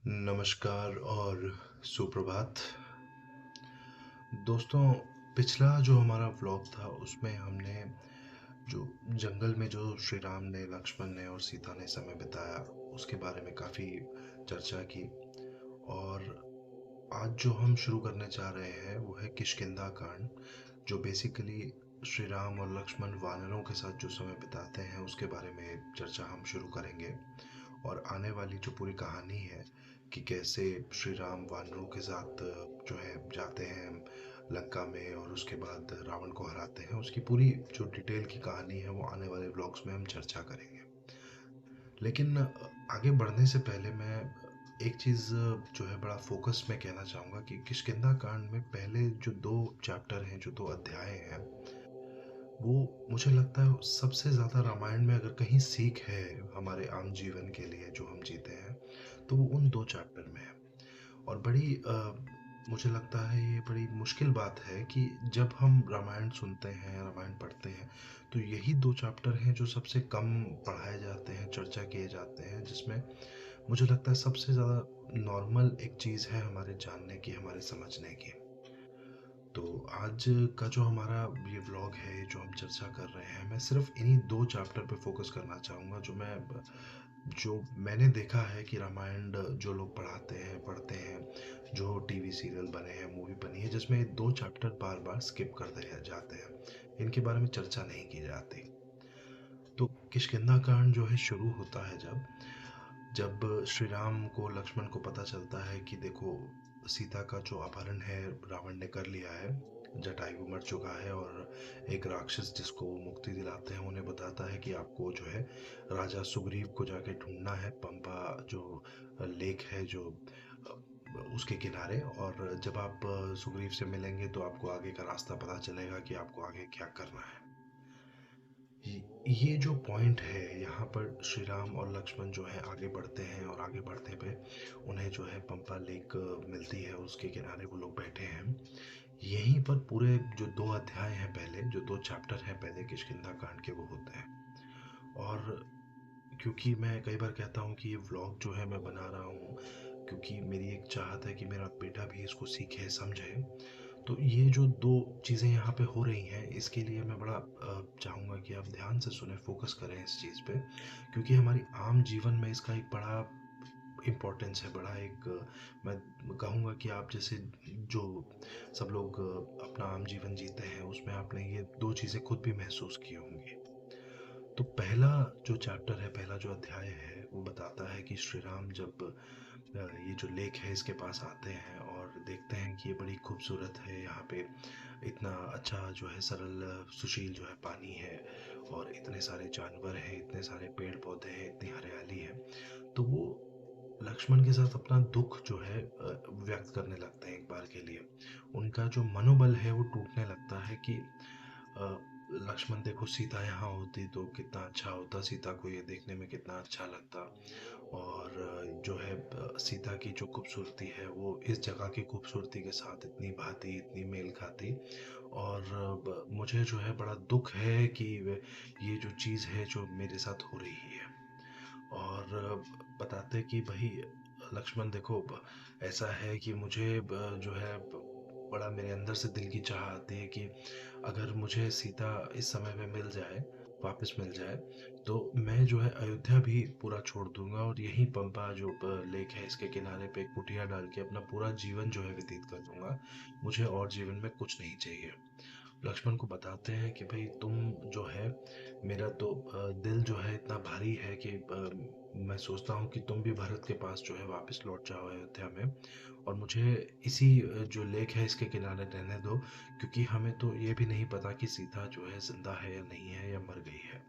नमस्कार और सुप्रभात। दोस्तों, पिछला जो हमारा व्लॉग था उसमें हमने जो जंगल में जो श्री राम ने, लक्ष्मण ने और सीता ने समय बिताया उसके बारे में काफ़ी चर्चा की। और आज जो हम शुरू करने जा रहे हैं वो है किष्किंधा कांड, जो बेसिकली श्री राम और लक्ष्मण वानरों के साथ जो समय बिताते हैं उसके बारे में चर्चा हम शुरू करेंगे। और आने वाली जो पूरी कहानी है कि कैसे श्री राम वानरों के साथ जो है जाते हैं लंका में और उसके बाद रावण को हराते हैं, उसकी पूरी जो डिटेल की कहानी है वो आने वाले व्लॉग्स में हम चर्चा करेंगे। लेकिन आगे बढ़ने से पहले मैं एक चीज़ जो है बड़ा फोकस में कहना चाहूँगा कि किष्किंधा कांड में पहले जो दो चैप्टर हैं, जो दो अध्याय हैं, वो मुझे लगता है सबसे ज़्यादा रामायण में अगर कहीं सीख है हमारे आम जीवन के लिए जो हम जीते हैं, तो वो उन दो चैप्टर में है। और बड़ी मुझे लगता है ये बड़ी मुश्किल बात है कि जब हम रामायण सुनते हैं, रामायण पढ़ते हैं, तो यही दो चैप्टर हैं जो सबसे कम पढ़ाए जाते हैं, चर्चा किए जाते हैं, जिसमें मुझे लगता है सबसे ज़्यादा नॉर्मल एक चीज़ है हमारे जानने की, हमारे समझने की। तो आज का जो हमारा ये व्लॉग है, जो हम चर्चा कर रहे हैं, मैं सिर्फ इन्हीं दो चैप्टर पे फोकस करना चाहूँगा, जो मैंने देखा है कि रामायण जो लोग पढ़ाते हैं, पढ़ते हैं, जो टीवी सीरियल बने हैं, मूवी बनी है, जिसमें ये दो चैप्टर बार बार स्किप कर दिए जाते हैं, इनके बारे में चर्चा नहीं की जाती। तो किष्किंधा कांड जो है शुरू होता है जब जब श्री राम को, लक्ष्मण को पता चलता है कि देखो, सीता का जो अपहरण है रावण ने कर लिया है, जटायु मर चुका है और एक राक्षस जिसको वो मुक्ति दिलाते हैं उन्हें बताता है कि आपको जो है राजा सुग्रीव को जाके ढूंढना है, पंपा जो लेक है जो उसके किनारे। और जब आप सुग्रीव से मिलेंगे तो आपको आगे का रास्ता पता चलेगा कि आपको आगे क्या करना है। ये जो पॉइंट है यहाँ पर श्री राम और लक्ष्मण जो है आगे बढ़ते हैं और आगे बढ़ने पे उन्हें जो है पंपा लेक मिलती है, उसके किनारे वो लोग बैठे हैं। यहीं पर पूरे जो दो अध्याय हैं पहले, जो दो चैप्टर हैं पहले किष्किंधा कांड के, वो होते हैं। और क्योंकि मैं कई बार कहता हूँ कि ये व्लॉग जो है मैं बना रहा हूँ क्योंकि मेरी एक चाहत है कि मेरा बेटा भी इसको सीखे, समझे। तो ये जो दो चीज़ें यहाँ पे हो रही हैं, इसके लिए मैं बड़ा चाहूँगा कि आप ध्यान से सुने, फोकस करें इस चीज़ पे, क्योंकि हमारी आम जीवन में इसका एक बड़ा इम्पोर्टेंस है, बड़ा एक मैं कहूँगा कि आप जैसे जो सब लोग अपना आम जीवन जीते हैं उसमें आपने ये दो चीज़ें खुद भी महसूस की होंगी। तो पहला जो चैप्टर है, पहला जो अध्याय है, वो बताता है कि श्री राम जब ये जो लेक है इसके पास आते हैं और देखते हैं कि ये बड़ी खूबसूरत है, यहाँ पे इतना अच्छा जो है सरल सुशील जो है पानी है और इतने सारे जानवर हैं, इतने सारे पेड़ पौधे हैं, इतनी हरियाली है। तो वो लक्ष्मण के साथ अपना दुख जो है व्यक्त करने लगते हैं एक बार के लिए। उनका जो मनोबल है वो टूटने लगता है कि अ, लक्ष्मण देखो, सीता यहाँ होती तो कितना अच्छा होता, सीता को ये देखने में कितना अच्छा लगता। और जो है सीता की जो खूबसूरती है वो इस जगह की खूबसूरती के साथ इतनी भाती, इतनी मेल खाती। और मुझे जो है बड़ा दुख है कि ये जो चीज़ है जो मेरे साथ हो रही है। और बताते कि भाई लक्ष्मण देखो, ऐसा है कि मुझे जो है बड़ा मेरे अंदर से दिल की चाह आती है कि अगर मुझे सीता इस समय पे मिल जाए, वापस मिल जाए, तो मैं जो है अयोध्या भी पूरा छोड़ दूंगा और यहीं पंपा जो लेक है इसके किनारे पे एक कुटिया डाल के अपना पूरा जीवन जो है व्यतीत कर दूंगा। मुझे और जीवन में कुछ नहीं चाहिए। लक्ष्मण को बताते हैं कि भाई तुम जो है, मेरा तो दिल जो है इतना भारी है कि मैं सोचता हूँ कि तुम भी भरत के पास जो है वापस लौट जाओ अयोध्या में, और मुझे इसी जो लेक है इसके किनारे रहने दो, क्योंकि हमें तो ये भी नहीं पता कि सीता जो है जिंदा है या नहीं है या मर गई है।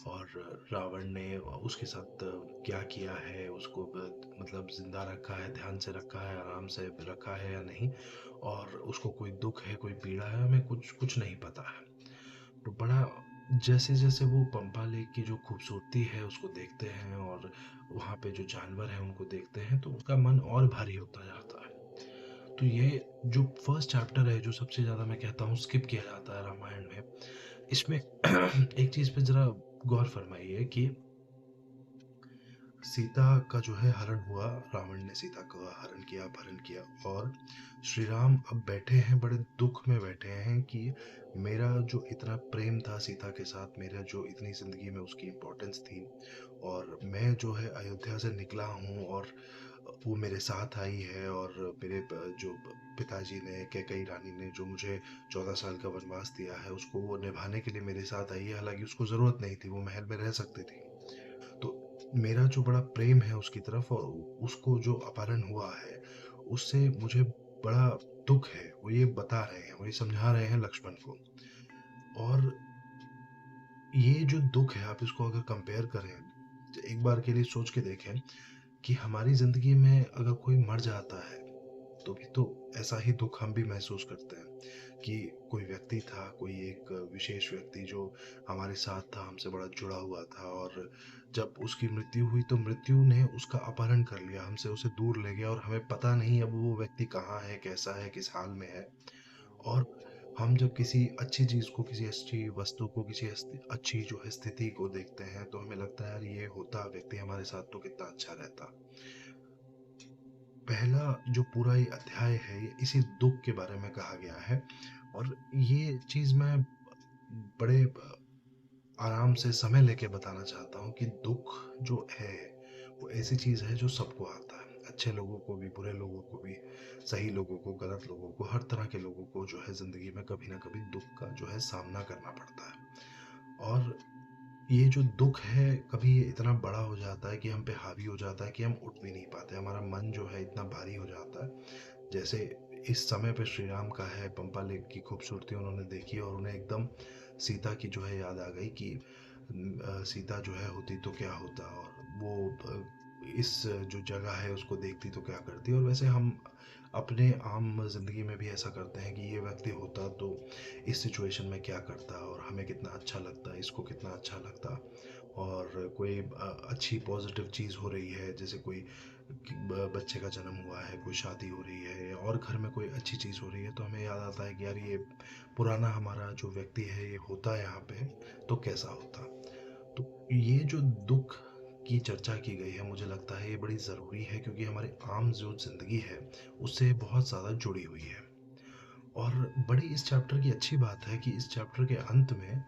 और रावण ने उसके साथ क्या किया है, उसको मतलब जिंदा रखा है, ध्यान से रखा है, आराम से रखा है या नहीं, और उसको कोई दुख है, कोई पीड़ा है, हमें कुछ कुछ नहीं पता है। तो बड़ा जैसे जैसे वो पंपा लेक की जो खूबसूरती है उसको देखते हैं और वहाँ पे जो जानवर हैं उनको देखते हैं, तो उनका मन और भारी होता जाता है। तो ये जो फर्स्ट चैप्टर है, जो सबसे ज़्यादा मैं कहता हूँ स्किप किया जाता है रामायण में, इसमें एक चीज़ पे ज़रा गौर फरमाइए कि सीता का जो है हरण हुआ, रावण ने सीता का हरण किया, अपहरण किया, और श्री राम अब बैठे हैं, बड़े दुख में बैठे हैं कि मेरा जो इतना प्रेम था सीता के साथ, मेरा जो इतनी ज़िंदगी में उसकी इम्पोर्टेंस थी, और मैं जो है अयोध्या से निकला हूँ, और वो मेरे साथ आई है, और मेरे जो पिताजी ने, कैकई रानी ने जो मुझे 14 साल का वनवास दिया है, उसको वो निभाने के लिए मेरे साथ आई है। हालाँकि उसको ज़रूरत नहीं थी, वो महल में रह सकती थी। तो मेरा जो बड़ा प्रेम है उसकी तरफ, और उसको जो अपहरण हुआ है, उससे मुझे बड़ा दुःख है। वो ये बता रहे हैं, वो ये समझा रहे हैं लक्ष्मण को। और ये जो दुःख है, आप इसको अगर कंपेयर करें, तो एक बार के लिए सोच के देखें कि हमारी ज़िंदगी में अगर कोई मर जाता है, तो भी तो ऐसा ही दुःख हम भी महसूस करते हैं कि कोई व्यक्ति था, कोई एक विशेष व्यक्ति जो हमारे साथ था, हमसे बड़ा जुड़ा हुआ था, और जब उसकी मृत्यु हुई तो मृत्यु ने उसका अपहरण कर लिया, हमसे उसे दूर ले गया, और हमें पता नहीं अब वो व्यक्ति कहाँ है, कैसा है, किस हाल में है। और हम जब किसी अच्छी चीज़ को, किसी अच्छी वस्तु को, किसी अच्छी जो है स्थिति को देखते हैं, तो हमें लगता है यार ये होता व्यक्ति हमारे साथ तो कितना अच्छा रहता। पहला जो पूरा ये अध्याय है, ये इसी दुःख के बारे में कहा गया है, और ये चीज़ मैं बड़े आराम से समय लेके बताना चाहता हूँ कि दुःख जो है, वो ऐसी चीज़ है जो सबको आता है। अच्छे लोगों को भी, बुरे लोगों को भी, सही लोगों को, गलत लोगों को, हर तरह के लोगों को जो है ज़िंदगी में कभी न कभी दुःख का जो है सामना करना पड़ता है। और ये जो दुःख है, कभी ये इतना बड़ा हो जाता है कि हम पे हावी हो जाता है कि हम उठ भी नहीं पाते। हमारा मन जो है इतना भारी हो जाता है। जैसे इस समय पे श्री राम का है, पंपा लेक की खूबसूरती उन्होंने देखी, और उन्हें एकदम सीता की जो है याद आ गई कि सीता जो है होती तो क्या होता, और वो इस जो जगह है उसको देखती तो क्या करती। और वैसे हम अपने आम ज़िंदगी में भी ऐसा करते हैं कि ये व्यक्ति होता तो इस सिचुएशन में क्या करता, और हमें कितना अच्छा लगता, इसको कितना अच्छा लगता। और कोई अच्छी पॉजिटिव चीज़ हो रही है, जैसे कोई बच्चे का जन्म हुआ है, कोई शादी हो रही है, और घर में कोई अच्छी चीज़ हो रही है, तो हमें याद आता है कि यार ये पुराना हमारा जो व्यक्ति है, ये होता यहाँ पे तो कैसा होता। तो ये जो दुख की चर्चा की गई है, मुझे लगता है ये बड़ी ज़रूरी है, क्योंकि हमारे आम जो ज़िंदगी है उससे बहुत ज़्यादा जुड़ी हुई है। और बड़ी इस चैप्टर की अच्छी बात है कि इस चैप्टर के अंत में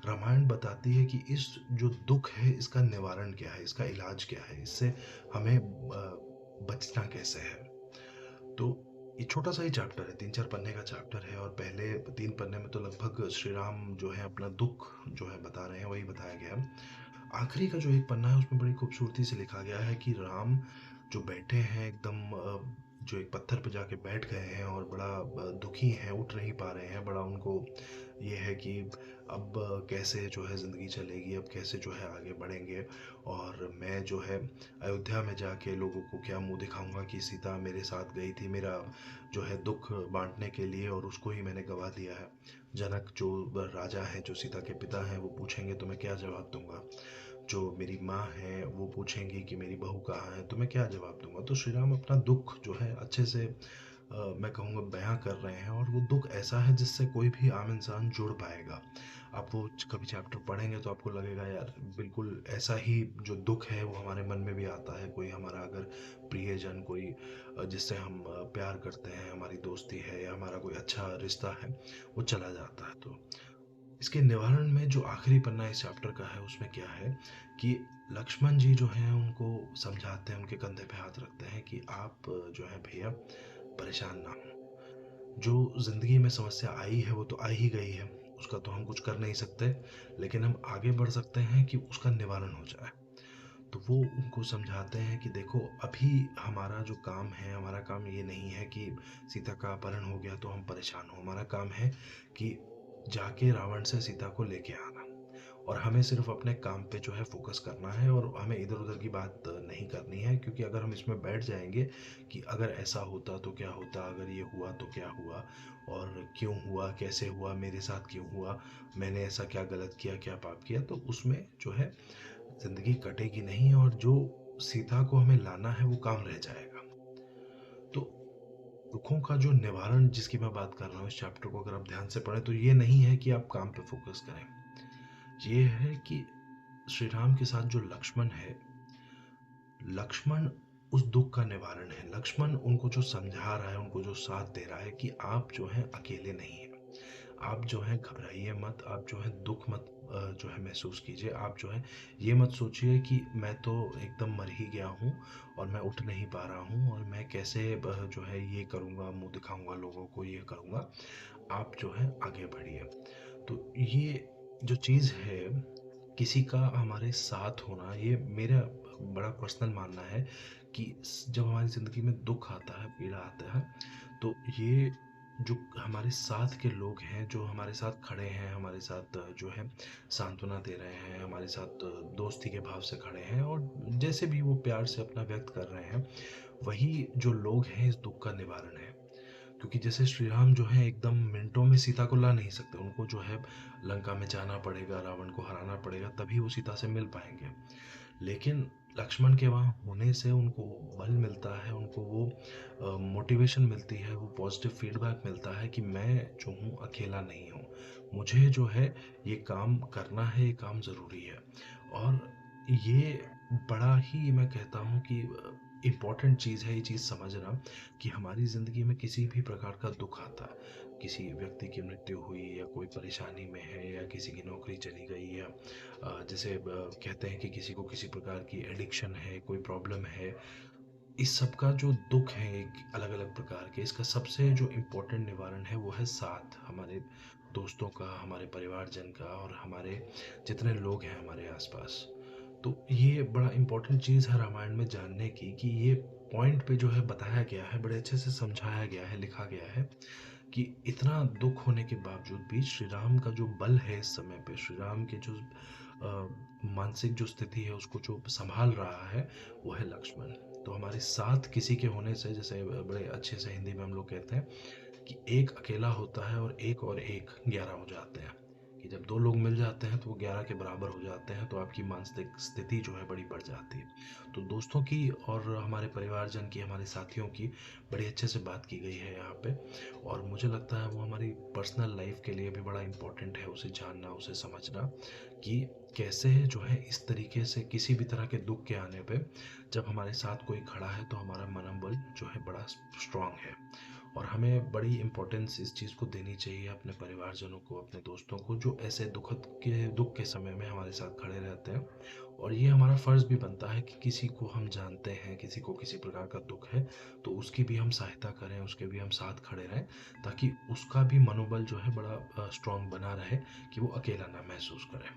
रामायण बताती है कि इस जो दुख है, इसका निवारण क्या है, इसका इलाज क्या है, इससे हमें बचना कैसे है। तो ये छोटा सा ही चैप्टर है, 3-4 पन्ने का चैप्टर है, और पहले 3 पन्ने में तो लगभग श्री राम जो है अपना दुख जो है बता रहे हैं, वही बताया गया है। आखिरी का जो एक पन्ना है उसमें बड़ी खूबसूरती से लिखा गया है कि राम जो बैठे हैं एकदम, जो एक पत्थर पे जाके बैठ गए हैं, और बड़ा दुखी हैं, उठ नहीं पा रहे हैं, बड़ा उनको ये है कि अब कैसे जो है ज़िंदगी चलेगी, अब कैसे जो है आगे बढ़ेंगे, और मैं जो है अयोध्या में जाके लोगों को क्या मुंह दिखाऊंगा कि सीता मेरे साथ गई थी मेरा जो है दुख बांटने के लिए, और उसको ही मैंने गवा दिया है। जनक जो राजा हैं, जो सीता के पिता हैं, वो पूछेंगे तो मैं क्या जवाब दूंगा। जो मेरी माँ है वो पूछेंगी कि मेरी बहू कहाँ है, तो मैं क्या जवाब दूंगा। तो श्री राम अपना दुख जो है अच्छे से मैं कहूँगा बयां कर रहे हैं, और वो दुख ऐसा है जिससे कोई भी आम इंसान जुड़ पाएगा। आप वो कभी चैप्टर पढ़ेंगे तो आपको लगेगा यार बिल्कुल ऐसा ही जो दुख है वो हमारे मन में भी आता है। कोई हमारा अगर प्रियजन, कोई जिससे हम प्यार करते हैं, हमारी दोस्ती है, या हमारा कोई अच्छा रिश्ता है, वो चला जाता है, तो इसके निवारण में जो आखिरी पन्ना इस चैप्टर का है उसमें क्या है कि लक्ष्मण जी जो हैं उनको समझाते हैं, उनके कंधे पे हाथ रखते हैं कि आप जो है भैया परेशान ना हो। जो ज़िंदगी में समस्या आई है वो तो आ ही गई है, उसका तो हम कुछ कर नहीं सकते, लेकिन हम आगे बढ़ सकते हैं कि उसका निवारण हो जाए। तो वो उनको समझाते हैं कि देखो अभी हमारा जो काम है, हमारा काम ये नहीं है कि सीता का अपहरण हो गया तो हम परेशान हो। हमारा काम है कि जाके रावण से सीता को लेके आना, और हमें सिर्फ अपने काम पे जो है फोकस करना है, और हमें इधर उधर की बात नहीं करनी है। क्योंकि अगर हम इसमें बैठ जाएंगे कि अगर ऐसा होता तो क्या होता, अगर ये हुआ तो क्या हुआ, और क्यों हुआ, कैसे हुआ, मेरे साथ क्यों हुआ, मैंने ऐसा क्या गलत किया, क्या पाप किया, तो उसमें जो है ज़िंदगी कटेगी नहीं, और जो सीता को हमें लाना है वो काम रह जाएगा। तो दुखों का जो निवारण जिसकी मैं बात कर रहा हूँ, इस चैप्टर को अगर आप ध्यान से पढ़ें तो ये नहीं है कि आप काम पे फोकस करें, ये है कि श्री राम के साथ जो लक्ष्मण है, लक्ष्मण उस दुःख का निवारण है। लक्ष्मण उनको जो समझा रहा है, उनको जो साथ दे रहा है कि आप जो हैं अकेले नहीं हैं। आप जो हैं घबराइए मत, आप जो है दुःख मत जो है महसूस कीजिए। आप जो है ये मत सोचिए कि मैं तो एकदम मर ही गया हूँ और मैं उठ नहीं पा रहा हूँ और मैं कैसे जो है ये करूँगा, मुँह दिखाऊँगा लोगों को, ये करूँगा। आप जो है आगे बढ़िए। तो ये जो चीज़ है, किसी का हमारे साथ होना, ये मेरा बड़ा पर्सनल मानना है कि जब हमारी ज़िंदगी में दुख आता है, पीड़ा आता है, तो ये जो हमारे साथ के लोग हैं, जो हमारे साथ खड़े हैं, हमारे साथ जो है सांत्वना दे रहे हैं, हमारे साथ दोस्ती के भाव से खड़े हैं और जैसे भी वो प्यार से अपना व्यक्त कर रहे हैं, वही जो लोग हैं इस दुख का निवारण है। क्योंकि जैसे श्री राम जो है एकदम मिनटों में सीता को ला नहीं सकते, उनको जो है लंका में जाना पड़ेगा, रावण को हराना पड़ेगा, तभी वो सीता से मिल पाएंगे। लेकिन लक्ष्मण के वहाँ होने से उनको बल मिलता है, उनको वो मोटिवेशन मिलती है, वो पॉजिटिव फीडबैक मिलता है कि मैं जो हूँ अकेला नहीं हूँ। मुझे जो है ये काम करना है, ये काम ज़रूरी है। और ये बड़ा ही मैं कहता हूँ कि इम्पॉर्टेंट चीज़ है ये चीज़ समझना कि हमारी ज़िंदगी में किसी भी प्रकार का दुख आता है, किसी व्यक्ति की मृत्यु हुई या कोई परेशानी में है या किसी की नौकरी चली गई या जैसे कहते हैं कि किसी को किसी प्रकार की एडिक्शन है, कोई प्रॉब्लम है। इस सब का जो दुख है एक अलग-अलग प्रकार के, इसका सबसे जो इम्पोर्टेंट निवारण है वो है साथ, हमारे दोस्तों का, हमारे परिवारजन का और हमारे जितने लोग हैं हमारे आसपास। तो ये बड़ा इम्पोर्टेंट चीज़ है रामायण में जानने की कि ये पॉइंट पे जो है बताया गया है, बड़े अच्छे से समझाया गया है, लिखा गया है कि इतना दुख होने के बावजूद भी श्री राम का जो बल है इस समय पे, श्री राम के जो मानसिक जो स्थिति है उसको जो संभाल रहा है, वो है लक्ष्मण। तो हमारे साथ किसी के होने से, जैसे बड़े अच्छे से हिंदी में हम लोग कहते हैं कि एक अकेला होता है और एक 11 हो जाते हैं। कि जब 2 लोग मिल जाते हैं तो वो 11 के बराबर हो जाते हैं, तो आपकी मानसिक स्थिति जो है बड़ी बढ़ जाती है। तो दोस्तों की और हमारे परिवारजन की, हमारे साथियों की बड़ी अच्छे से बात की गई है यहाँ पे और मुझे लगता है वो हमारी पर्सनल लाइफ के लिए भी बड़ा इम्पोर्टेंट है उसे जानना, उसे समझना कि कैसे जो है इस तरीके से किसी भी तरह के दुःख के आने पे जब हमारे साथ कोई खड़ा है तो हमारा मनोबल जो है बड़ा स्ट्रॉन्ग है। और हमें बड़ी इम्पोर्टेंस इस चीज़ को देनी चाहिए अपने परिवारजनों को, अपने दोस्तों को जो ऐसे दुख के समय में हमारे साथ खड़े रहते हैं। और ये हमारा फ़र्ज़ भी बनता है कि किसी को हम जानते हैं, किसी को किसी प्रकार का दुख है, तो उसकी भी हम सहायता करें, उसके भी हम साथ खड़े रहें, ताकि उसका भी मनोबल जो है बड़ा स्ट्रॉन्ग बना रहे कि वो अकेला ना महसूस करे।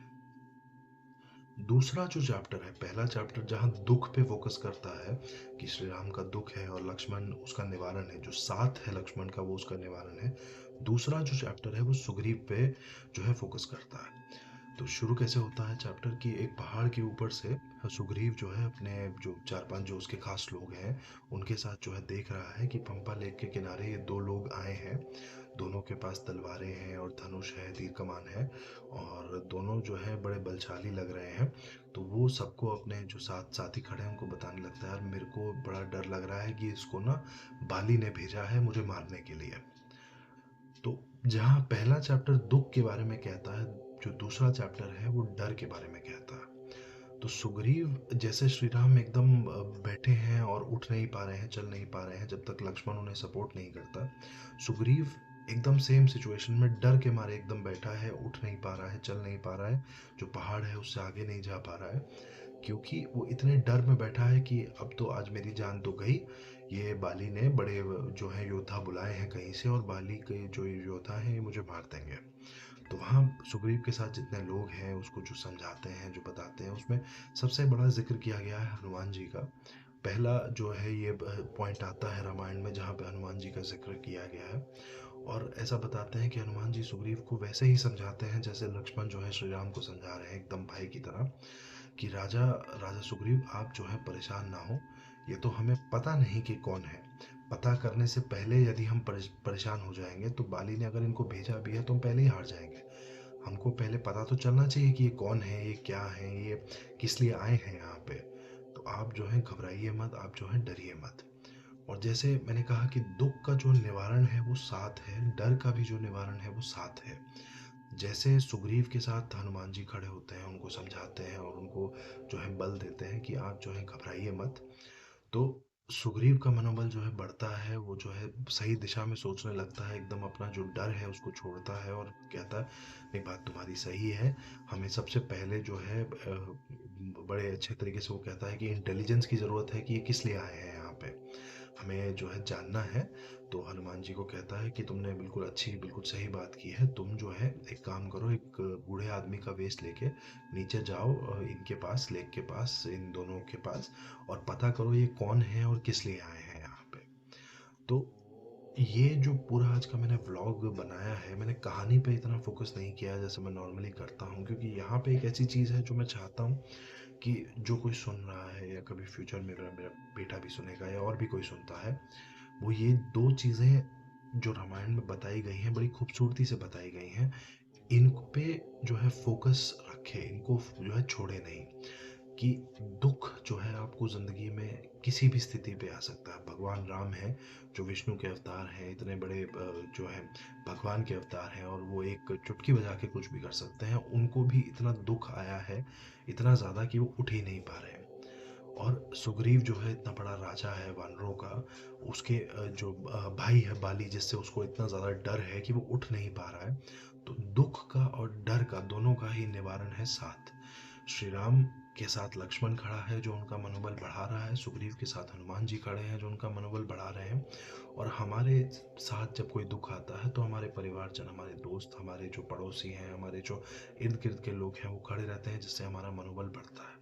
दूसरा जो चैप्टर है, पहला चैप्टर जहाँ दुख पे फोकस करता है कि श्री राम का दुख है और लक्ष्मण उसका निवारण है, जो साथ है लक्ष्मण का वो उसका निवारण है। दूसरा जो चैप्टर है वो सुग्रीव पे जो है फोकस करता है। तो शुरू कैसे होता है चैप्टर कि एक पहाड़ के ऊपर से सुग्रीव जो है अपने जो 4-5 जो उसके खास लोग हैं, उनके साथ जो है देख रहा है कि पंपा लेक के किनारे ये 2 लोग आए हैं। दोनों के पास तलवारें हैं और धनुष है, तीर कमान है और दोनों जो है बड़े बलशाली लग रहे हैं। तो वो सबको अपने जो साथी खड़े हैं उनको बताने लगता है, यार मेरे को बड़ा डर लग रहा है कि इसको ना बाली ने भेजा है मुझे मारने के लिए। तो जहाँ पहला चैप्टर दुख के बारे में कहता है, जो दूसरा चैप्टर है वो डर के बारे में कहता है। तो सुग्रीव जैसे श्री राम एकदम बैठे हैं और उठ नहीं पा रहे हैं, चल नहीं पा रहे हैं जब तक लक्ष्मण उन्हें सपोर्ट नहीं करता। सुग्रीव एकदम सेम सिचुएशन में डर के मारे एकदम बैठा है, उठ नहीं पा रहा है, चल नहीं पा रहा है, जो पहाड़ है उससे आगे नहीं जा पा रहा है, क्योंकि वो इतने डर में बैठा है कि अब तो आज मेरी जान तो गई। ये बाली ने बड़े जो है योद्धा बुलाए हैं कहीं से और बाली के जो ये योद्धा हैं ये मुझे मार देंगे। तो वहाँ सुग्रीव के साथ जितने लोग हैं उसको जो समझाते हैं, जो बताते हैं, उसमें सबसे बड़ा जिक्र किया गया है हनुमान जी का। पहला जो है ये पॉइंट आता है रामायण में जहाँ पे हनुमान जी का जिक्र किया गया है और ऐसा बताते हैं कि हनुमान जी सुग्रीव को वैसे ही समझाते हैं जैसे लक्ष्मण जो है श्री राम को समझा रहे हैं, एकदम भाई की तरह कि राजा राजा सुग्रीव आप जो है परेशान ना हो। ये तो हमें पता नहीं कि कौन है। पता करने से पहले यदि हम परेशान हो जाएंगे तो बाली ने अगर इनको भेजा भी है तो हम पहले ही हार जाएंगे। हमको पहले पता तो चलना चाहिए कि ये कौन है, ये क्या है, ये किस लिए आए हैं यहाँ पे। तो आप जो है घबराइए मत, आप जो है डरिए मत। और जैसे मैंने कहा कि दुख का जो निवारण है वो साथ है, डर का भी जो निवारण है वो साथ है। जैसे सुग्रीव के साथ हनुमान जी खड़े होते हैं, उनको समझाते हैं और उनको जो है बल देते हैं कि आप जो है घबराइए मत। तो सुग्रीव का मनोबल जो है बढ़ता है, वो जो है सही दिशा में सोचने लगता है, एकदम अपना जो डर है उसको छोड़ता है और कहता है नहीं बात तुम्हारी सही है। हमें सबसे पहले जो है बड़े अच्छे तरीके से वो कहता है कि इंटेलिजेंस की ज़रूरत है कि ये किस लिए आए हैं यहाँ पे, हमें जो है जानना है। तो हनुमान जी को कहता है कि तुमने बिल्कुल अच्छी बिल्कुल सही बात की है, तुम जो है एक काम करो, एक बूढ़े आदमी का वेश लेके नीचे जाओ इनके पास, लेक के पास, इन दोनों के पास, और पता करो ये कौन है और किस लिए आए हैं यहाँ पे। तो ये जो पूरा आज का मैंने व्लॉग बनाया है, मैंने कहानी पे इतना फोकस नहीं किया जैसे मैं नॉर्मली करता हूँ, क्योंकि यहाँ पे एक ऐसी चीज़ है जो मैं चाहता हूँ कि जो कोई सुन रहा है या कभी फ्यूचर में मेरा मेरा बेटा भी सुनेगा या और भी कोई सुनता है, वो ये दो चीज़ें जो रामायण में बताई गई हैं, बड़ी खूबसूरती से बताई गई हैं, इन पे जो है फोकस रखे, इनको जो है छोड़े नहीं। कि दुख जो है आपको ज़िंदगी में किसी भी स्थिति पे आ सकता है। भगवान राम हैं जो विष्णु के अवतार हैं, इतने बड़े जो है भगवान के अवतार हैं और वो एक चुटकी बजा के कुछ भी कर सकते हैं। उनको भी इतना दुख आया है, इतना ज़्यादा कि वो उठ ही नहीं पा रहे हैं। और सुग्रीव जो है इतना बड़ा राजा है वानरों का, उसके जो भाई है बाली, जिससे उसको इतना ज़्यादा डर है कि वो उठ नहीं पा रहा है। तो दुख का और डर का दोनों का ही निवारण है साथ। श्री राम के साथ लक्ष्मण खड़ा है जो उनका मनोबल बढ़ा रहा है, सुग्रीव के साथ हनुमान जी खड़े हैं जो उनका मनोबल बढ़ा रहे हैं। और हमारे साथ जब कोई दुख आता है तो हमारे परिवारजन, हमारे दोस्त, हमारे जो पड़ोसी हैं, हमारे जो इर्द गिर्द के लोग हैं वो खड़े रहते हैं, जिससे हमारा मनोबल बढ़ता है।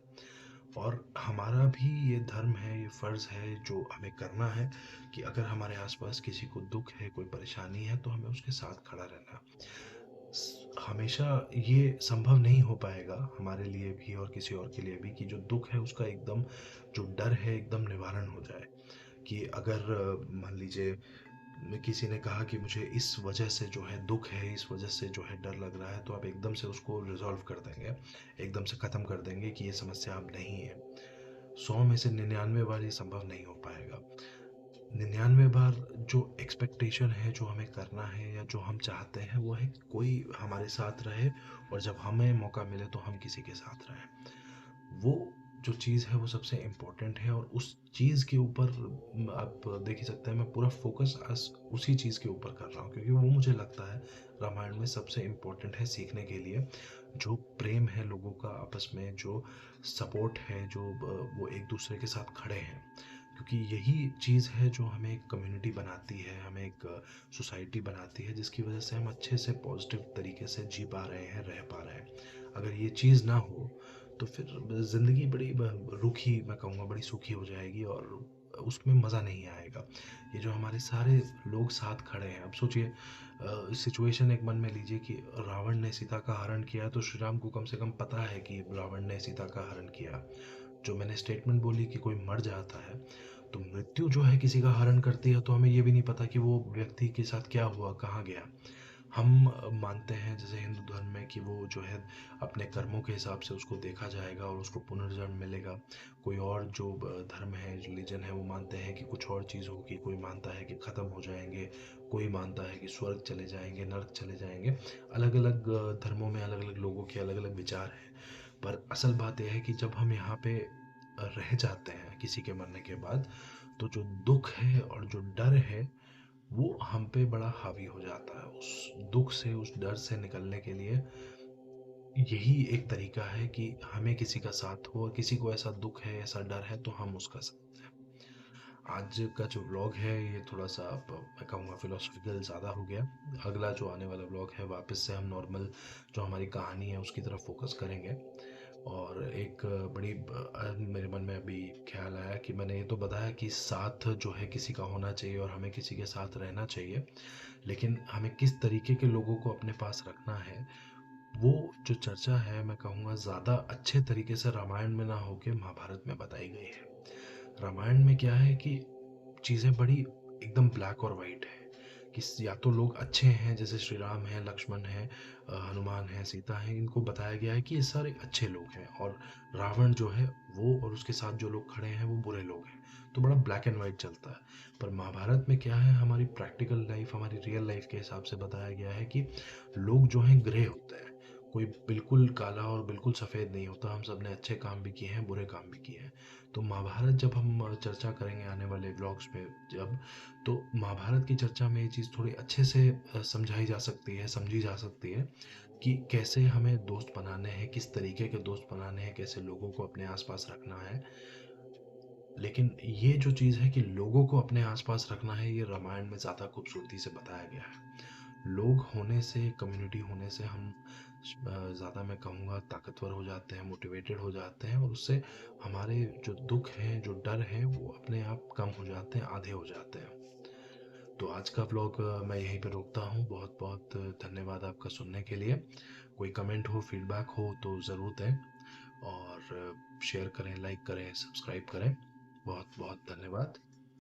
और हमारा भी ये धर्म है, ये फ़र्ज़ है जो हमें करना है कि अगर हमारे आसपास किसी को दुख है, कोई परेशानी है, तो हमें उसके साथ खड़ा रहना। हमेशा ये संभव नहीं हो पाएगा हमारे लिए भी और किसी और के लिए भी कि जो दुख है उसका एकदम, जो डर है एकदम निवारण हो जाए। कि अगर मान लीजिए किसी ने कहा कि मुझे इस वजह से जो है दुख है, इस वजह से जो है डर लग रहा है, तो आप एकदम से उसको रिजॉल्व कर देंगे, एकदम से ख़त्म कर देंगे कि ये समस्या अब नहीं है। 100 में से 99 बार ये संभव नहीं हो पाएगा। 99 बार जो एक्सपेक्टेशन है, जो हमें करना है या जो हम चाहते हैं, वो है कि कोई हमारे साथ रहे और जब हमें मौका मिले तो हम किसी के साथ रहें। वो जो चीज़ है वो सबसे इम्पोर्टेंट है और उस चीज़ के ऊपर आप देख ही सकते हैं मैं पूरा फ़ोकस उसी चीज़ के ऊपर कर रहा हूँ, क्योंकि वो मुझे लगता है रामायण में सबसे इम्पोर्टेंट है सीखने के लिए। जो प्रेम है लोगों का आपस में, जो सपोर्ट है, जो वो एक दूसरे के साथ खड़े हैं, क्योंकि यही चीज़ है जो हमें एक कम्युनिटी बनाती है, हमें एक सोसाइटी बनाती है, जिसकी वजह से हम अच्छे से पॉजिटिव तरीके से जी पा रहे हैं, रह पा रहे हैं। अगर ये चीज़ ना हो तो फिर ज़िंदगी बड़ी रूखी, मैं कहूँगा बड़ी सूखी हो जाएगी और उसमें मज़ा नहीं आएगा। ये जो हमारे सारे लोग साथ खड़े हैं, अब सोचिए सिचुएशन एक मन में लीजिए कि रावण ने सीता का हरण किया, तो श्री राम को कम से कम पता है कि रावण ने सीता का हरण किया। जो मैंने स्टेटमेंट बोली कि कोई मर जाता है, तो मृत्यु जो है किसी का हरण करती है, तो हमें ये भी नहीं पता कि वो व्यक्ति के साथ क्या हुआ, कहाँ गया। हम मानते हैं जैसे हिंदू धर्म में कि वो जो है अपने कर्मों के हिसाब से उसको देखा जाएगा और उसको पुनर्जन्म मिलेगा। कोई और जो धर्म है, रिलीजन है, वो मानते हैं कि कुछ और चीज़ होगी, कोई मानता है कि ख़त्म हो जाएंगे, कोई मानता है कि स्वर्ग चले जाएंगे, नरक चले जाएंगे। अलग अलग धर्मों में अलग अलग लोगों के अलग अलग विचार हैं। पर असल बात यह है कि जब हम यहाँ पे रह जाते हैं किसी के मरने के बाद, तो जो दुख है और जो डर है वो हम पे बड़ा हावी हो जाता है। उस दुख से, उस डर से निकलने के लिए यही एक तरीका है कि हमें किसी का साथ हो, और किसी को ऐसा दुख है, ऐसा डर है, तो हम उसका साथ दें। आज का जो व्लॉग है ये थोड़ा सा मैं कहूँगा फिलोसॉफिकल ज़्यादा हो गया। अगला जो आने वाला व्लॉग है वापस से हम नॉर्मल जो हमारी कहानी है उसकी तरफ फोकस करेंगे। और एक बड़ी मेरे मन में अभी ख्याल आया कि मैंने ये तो बताया कि साथ जो है किसी का होना चाहिए और हमें किसी के साथ रहना चाहिए, लेकिन हमें किस तरीके के लोगों को अपने पास रखना है, वो जो चर्चा है मैं कहूँगा ज़्यादा अच्छे तरीके से रामायण में ना होके महाभारत में बताई गई है। रामायण में क्या है कि चीज़ें बड़ी एकदम ब्लैक और वाइट है, कि या तो लोग अच्छे हैं जैसे श्री राम है, लक्ष्मण है, हनुमान है, सीता है, इनको बताया गया है कि ये सारे अच्छे लोग हैं और रावण जो है वो और उसके साथ जो लोग खड़े हैं वो बुरे लोग हैं। तो बड़ा ब्लैक एंड वाइट चलता है। पर महाभारत में क्या है, हमारी प्रैक्टिकल लाइफ, हमारी रियल लाइफ के हिसाब से बताया गया है कि लोग जो हैं ग्रे होते हैं। कोई बिल्कुल काला और बिल्कुल सफ़ेद नहीं होता। हम सब ने अच्छे काम भी किए हैं, बुरे काम भी किए हैं। तो महाभारत जब हम चर्चा करेंगे आने वाले व्लॉग्स में, जब, तो महाभारत की चर्चा में ये चीज़ थोड़ी अच्छे से समझाई जा सकती है, समझी जा सकती है कि कैसे हमें दोस्त बनाने हैं, किस तरीके के दोस्त बनाने हैं, कैसे लोगों को अपने आसपास रखना है। लेकिन ये जो चीज़ है कि लोगों को अपने आसपास रखना है, ये रामायण में ज़्यादा खूबसूरती से बताया गया है। लोग होने से, कम्युनिटी होने से हम ज़्यादा, मैं कहूँगा, ताकतवर हो जाते हैं, मोटिवेटेड हो जाते हैं और उससे हमारे जो दुख हैं, जो डर हैं, वो अपने आप कम हो जाते हैं, आधे हो जाते हैं। तो आज का व्लॉग मैं यहीं पे रोकता हूँ। बहुत बहुत धन्यवाद आपका सुनने के लिए। कोई कमेंट हो, फीडबैक हो तो ज़रूर दें और शेयर करें, लाइक करें, सब्सक्राइब करें। बहुत बहुत धन्यवाद।